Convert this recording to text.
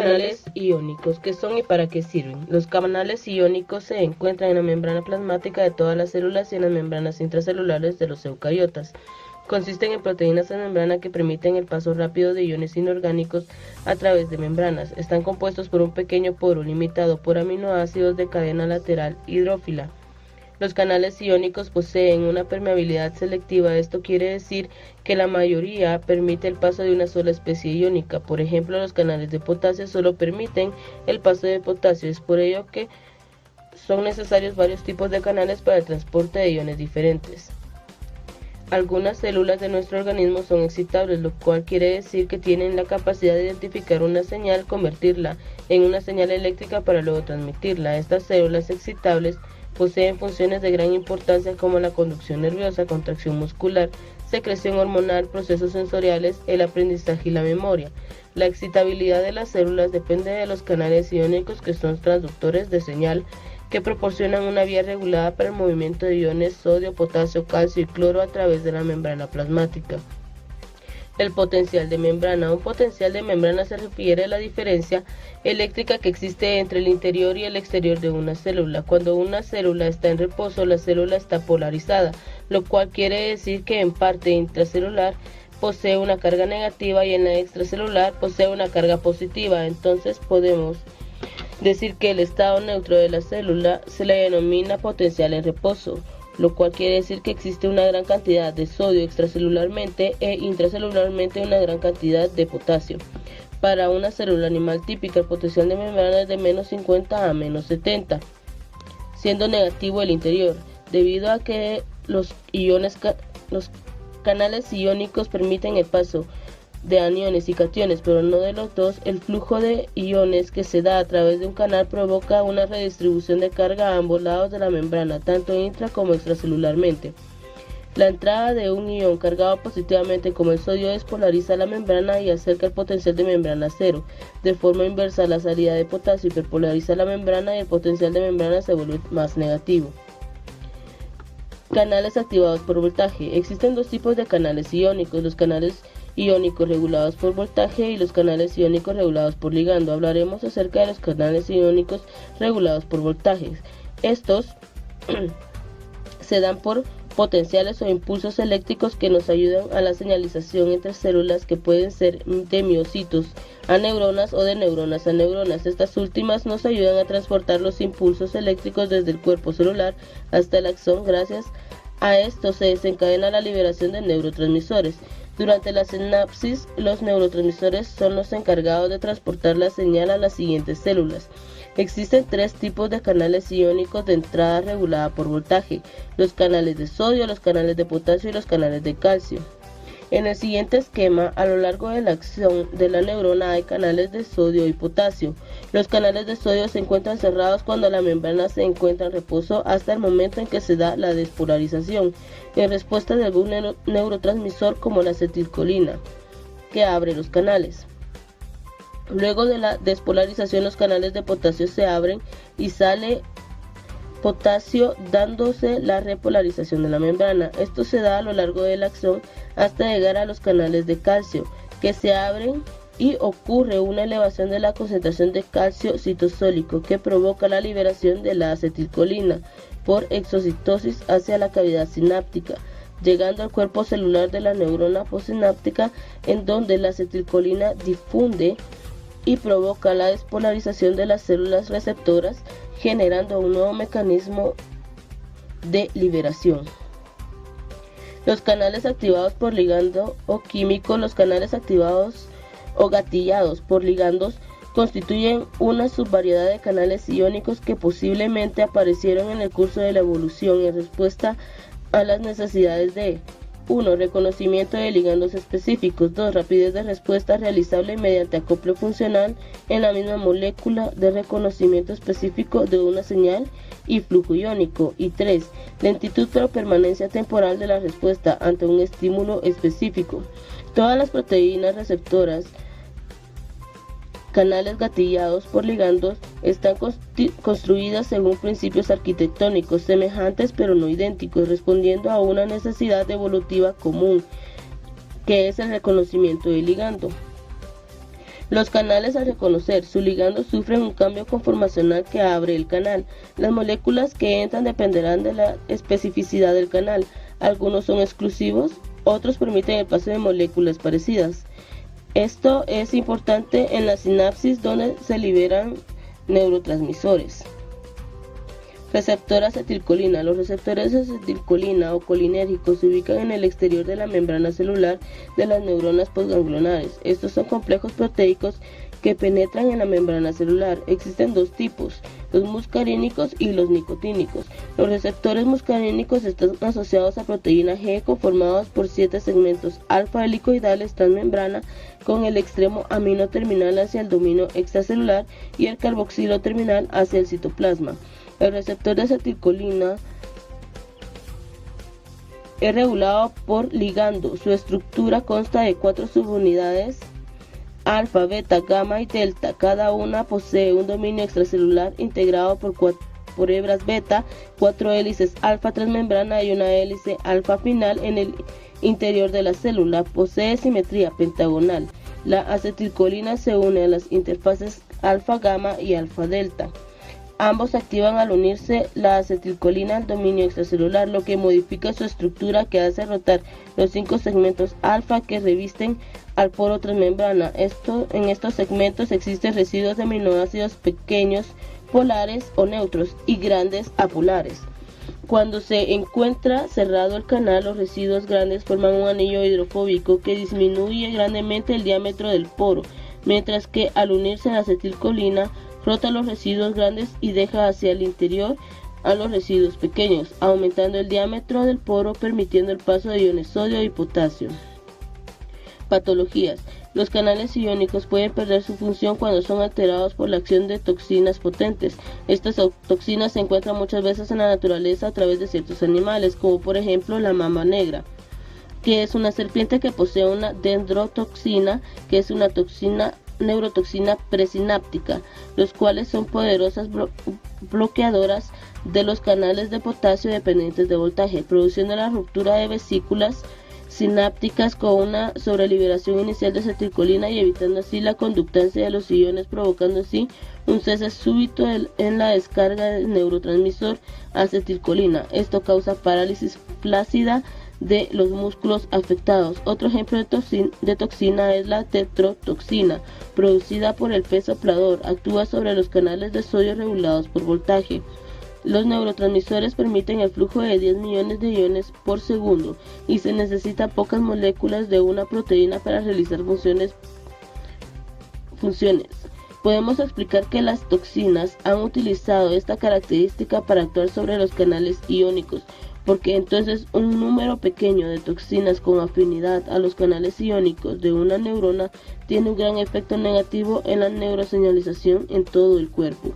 canales iónicos. ¿Qué son y para qué sirven? Los canales iónicos se encuentran en la membrana plasmática de todas las células y en las membranas intracelulares de los eucariotas. Consisten en proteínas en membrana que permiten el paso rápido de iones inorgánicos a través de membranas. Están compuestos por un pequeño poro limitado por aminoácidos de cadena lateral hidrófila. Los canales iónicos poseen una permeabilidad selectiva. Esto quiere decir que la mayoría permite el paso de una sola especie iónica. Por ejemplo, los canales de potasio solo permiten el paso de potasio. Es por ello que son necesarios varios tipos de canales para el transporte de iones diferentes. Algunas células de nuestro organismo son excitables, lo cual quiere decir que tienen la capacidad de identificar una señal, convertirla en una señal eléctrica para luego transmitirla. Estas células excitables poseen funciones de gran importancia como la conducción nerviosa, contracción muscular, secreción hormonal, procesos sensoriales, el aprendizaje y la memoria. La excitabilidad de las células depende de los canales iónicos, que son transductores de señal que proporcionan una vía regulada para el movimiento de iones sodio, potasio, calcio y cloro a través de la membrana plasmática. El potencial de membrana. Un potencial de membrana se refiere a la diferencia eléctrica que existe entre el interior y el exterior de una célula. Cuando una célula está en reposo, la célula está polarizada, lo cual quiere decir que en parte intracelular posee una carga negativa y en la extracelular posee una carga positiva. Entonces podemos decir que el estado neutro de la célula se le denomina potencial en reposo, lo cual quiere decir que existe una gran cantidad de sodio extracelularmente e intracelularmente una gran cantidad de potasio. Para una célula animal típica, el potencial de membrana es de menos 50 a menos 70, siendo negativo el interior, debido a que los canales iónicos permiten el paso de aniones y cationes, pero no de los dos. El flujo de iones que se da a través de un canal provoca una redistribución de carga a ambos lados de la membrana, tanto intra como extracelularmente. La entrada de un ion cargado positivamente como el sodio despolariza la membrana y acerca el potencial de membrana a cero. De forma inversa, la salida de potasio hiperpolariza la membrana y el potencial de membrana se vuelve más negativo. Canales activados por voltaje. Existen dos tipos de canales iónicos: los canales iónicos regulados por voltaje y los canales iónicos regulados por ligando. Hablaremos acerca de los canales iónicos regulados por voltaje. Estos se dan por potenciales o impulsos eléctricos que nos ayudan a la señalización entre células, que pueden ser de miocitos a neuronas o de neuronas a neuronas. Estas últimas nos ayudan a transportar los impulsos eléctricos desde el cuerpo celular hasta el axón. Gracias a esto se desencadena la liberación de neurotransmisores. Durante la sinapsis, los neurotransmisores son los encargados de transportar la señal a las siguientes células. Existen tres tipos de canales iónicos de entrada regulada por voltaje: los canales de sodio, los canales de potasio y los canales de calcio. En el siguiente esquema, a lo largo de la acción de la neurona hay canales de sodio y potasio. Los canales de sodio se encuentran cerrados cuando la membrana se encuentra en reposo hasta el momento en que se da la despolarización, en respuesta de algún neurotransmisor como la acetilcolina, que abre los canales. Luego de la despolarización, los canales de potasio se abren y sale potasio, dándose la repolarización de la membrana. Esto se da a lo largo del axón hasta llegar a los canales de calcio, que se abren y ocurre una elevación de la concentración de calcio citosólico que provoca la liberación de la acetilcolina por exocitosis hacia la cavidad sináptica, llegando al cuerpo celular de la neurona postsináptica, en donde la acetilcolina difunde y provoca la despolarización de las células receptoras, generando un nuevo mecanismo de liberación. Los canales activados por ligando o químico. Los canales activados o gatillados por ligandos constituyen una subvariedad de canales iónicos que posiblemente aparecieron en el curso de la evolución en respuesta a las necesidades de 1. Reconocimiento de ligandos específicos. 2. Rapidez de respuesta realizable mediante acople funcional en la misma molécula de reconocimiento específico de una señal y flujo iónico. Y 3. Lentitud pero permanencia temporal de la respuesta ante un estímulo específico. Todas las proteínas receptoras, canales gatillados por ligandos, están construidas según principios arquitectónicos semejantes pero no idénticos, respondiendo a una necesidad evolutiva común, que es el reconocimiento del ligando. Los canales, al reconocer su ligando, sufren un cambio conformacional que abre el canal. Las moléculas que entran dependerán de la especificidad del canal. Algunos son exclusivos, otros permiten el paso de moléculas parecidas. Esto es importante en la sinapsis, donde se liberan neurotransmisores. Receptor acetilcolina. Los receptores de acetilcolina o colinérgicos se ubican en el exterior de la membrana celular de las neuronas postganglionares. Estos son complejos proteicos que penetran en la membrana celular. Existen dos tipos, los muscarínicos y los nicotínicos. Los receptores muscarínicos están asociados a proteína G, conformados por 7 segmentos alfa helicoidales transmembrana con el extremo amino terminal hacia el dominio extracelular y el carboxilo terminal hacia el citoplasma. El receptor de acetilcolina es regulado por ligando. Su estructura consta de 4 subunidades, alfa, beta, gamma y delta. Cada una posee un dominio extracelular integrado por hebras beta, 4 hélices alfa transmembrana y una hélice alfa final en el interior de la célula. Posee simetría pentagonal. La acetilcolina se une a las interfaces alfa, gamma y alfa, delta. Ambos se activan al unirse la acetilcolina al dominio extracelular, lo que modifica su estructura, que hace rotar los 5 segmentos alfa que revisten al poro transmembrana. En estos segmentos existen residuos de aminoácidos pequeños polares o neutros y grandes apolares. Cuando se encuentra cerrado el canal, los residuos grandes forman un anillo hidrofóbico que disminuye grandemente el diámetro del poro, mientras que al unirse la acetilcolina rota los residuos grandes y deja hacia el interior a los residuos pequeños, aumentando el diámetro del poro, permitiendo el paso de iones sodio y potasio. Patologías. Los canales iónicos pueden perder su función cuando son alterados por la acción de toxinas potentes. Estas toxinas se encuentran muchas veces en la naturaleza a través de ciertos animales, como por ejemplo la mamba negra, que es una serpiente que posee una dendrotoxina, que es una neurotoxina presináptica, los cuales son poderosas bloqueadoras de los canales de potasio dependientes de voltaje, produciendo la ruptura de vesículas sinápticas con una sobreliberación inicial de acetilcolina y evitando así la conductancia de los iones, provocando así un cese súbito en la descarga del neurotransmisor acetilcolina. Esto causa parálisis flácida de los músculos afectados. Otro ejemplo de toxina es la tetrodotoxina, producida por el pez soplador. Actúa sobre los canales de sodio regulados por voltaje. Los neurotransmisores permiten el flujo de 10 millones de iones por segundo y se necesita pocas moléculas de una proteína para realizar funciones. Podemos explicar que las toxinas han utilizado esta característica para actuar sobre los canales iónicos, porque entonces un número pequeño de toxinas con afinidad a los canales iónicos de una neurona tiene un gran efecto negativo en la neuroseñalización en todo el cuerpo.